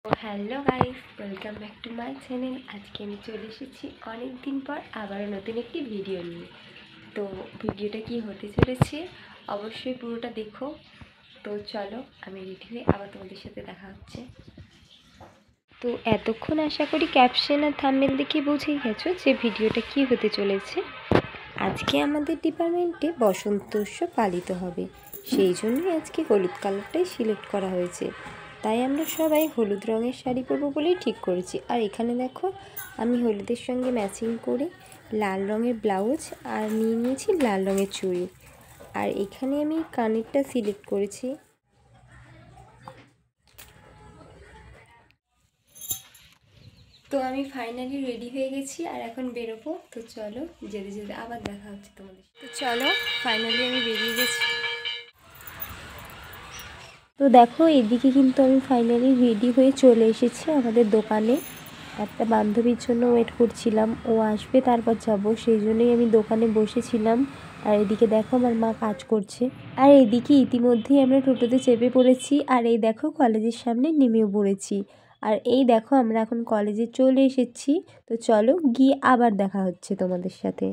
Hello guys, welcome back to my channel. আজকে আমি চলে এসেছি অনেক দিন পর আবার নতুন একটি ভিডিও নিয়ে। তো ভিডিওটা কি হতে চলেছে অবশ্যই পুরোটা দেখো। তো চলো, আমি রেডি হয়ে আবার তোমাদের সাথে দেখা হচ্ছে। তো এতক্ষণ আশা করি ক্যাপশন আর থাম্বনেল দেখে বুঝেই গেছো যে ভিডিওটা কি হতে চলেছে। আজকে আমাদের ডিপার্টমেন্টে বসন্ত উৎসব পালিত হবে, সেই জন্যই আজকে হলুদ কালারটাই সিলেক্ট করা হয়েছে। তাই আমরা সবাই হলুদ রঙের শাড়ি পরবো বলেই ঠিক করেছি। আর এখানে দেখো, আমি হলুদের সঙ্গে ম্যাচিং করে লাল রঙের ব্লাউজ আর নিয়ে নিয়েছি লাল রঙের চুড়ি। আর এখানে আমি কানেরটা সিলেক্ট করেছি। তো আমি ফাইনালি রেডি হয়ে গেছি আর এখন বেরোবো। তো চলো, যেতে যেতে আবার দেখা হচ্ছে তোমাদের। তো চলো, ফাইনালি আমি বেরিয়ে গেছি। তো দেখো, এদিকে কিন্তু আমি ফাইনালি রেডি হয়ে চলে এসেছি আমাদের দোকানে। একটা বান্ধবীর জন্য ওয়েট করছিলাম, ও আসবে তারপর যাব, সেই জন্যই আমি দোকানে বসেছিলাম। আর এদিকে দেখো আমার মা কাজ করছে। আর এদিকে ইতিমধ্যেই আমরা টোটোতে চেপে পড়েছি। আর এই দেখো কলেজের সামনে নেমেও পড়েছি। আর এই দেখো আমরা এখন কলেজে চলে এসেছি। তো চলো গিয়ে আবার দেখা হচ্ছে তোমাদের সাথে।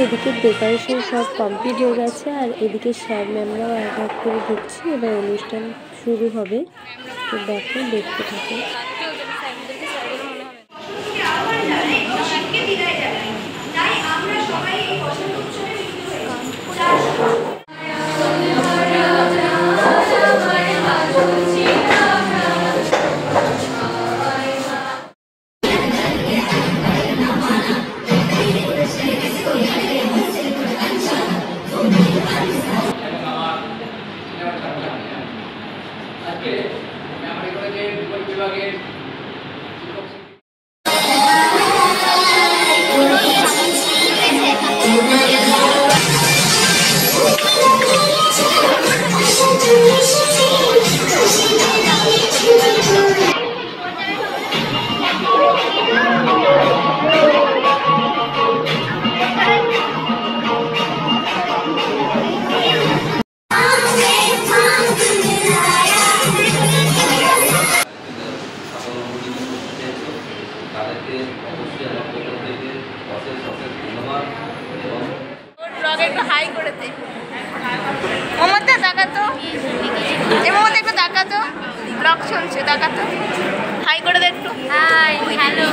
এদিকে ডেকোরেশন সব কমপ্লিট হয়ে গেছে। আর এদিকে স্যার ম্যামরাও এক এক করে ঢুকছে, এবার অনুষ্ঠান শুরু হবে। তো দেখো, দেখতে থাকো। একটু হাই করে দে মমতা, তাকাতো মমতা, একটু তাকাতো, ব্লগ চলছে, তাকাতো, হাই করে দে একটু। হাই, হ্যালো,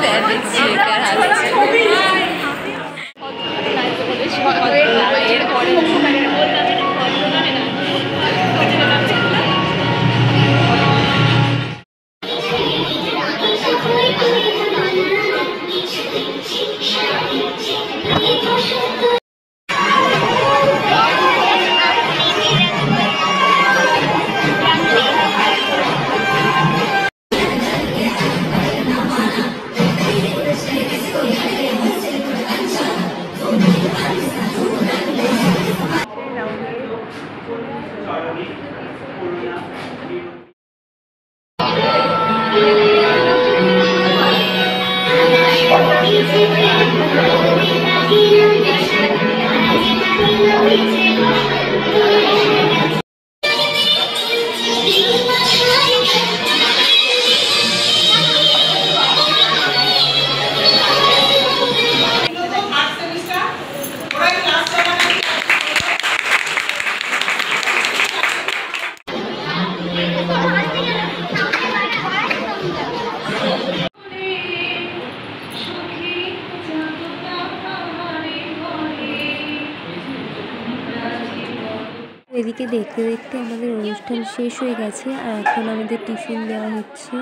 এদিকে দেখতে দেখতে আমাদের অনুষ্ঠান শেষ হয়ে গেছে। আর এখন আমাদের টিফিন দেওয়া হচ্ছে।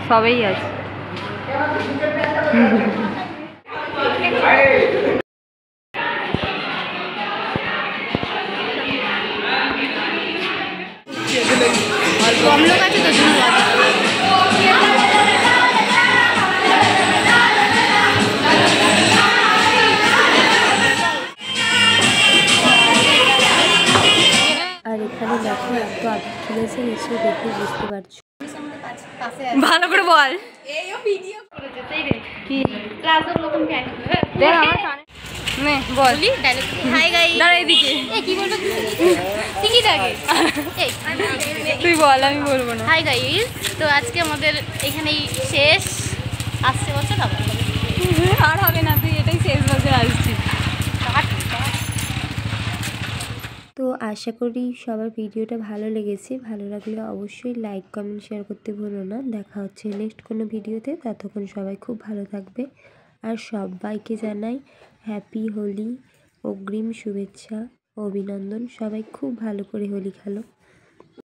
সবেই আছে। কম লোক আছে তো আর এখানে দেখো এত আগে খেলেছে নিশ্চয়ই দেখে বুঝতে পারছো। ভালো করে বল। তুই বল, আমি বলবো না। হাই গাইস, তো আজকে আমাদের এখানেই শেষ। আসছে বছর আবার আর হবে না, তুই এটাই শেষ বছর আসছিস। তো আশা করি সবার ভিডিওটা ভালো লেগেছে। ভালো লাগলে অবশ্যই লাইক কমেন্ট শেয়ার করতে ভুলো না। দেখা হচ্ছে নেক্সট কোনো ভিডিওতে। ততক্ষণ সবাই খুব ভালো থাকবে। আর সবাইকে জানাই হ্যাপি হোলি, অগ্রিম শুভেচ্ছা, অভিনন্দন। সবাই খুব ভালো করে হোলি খেলো।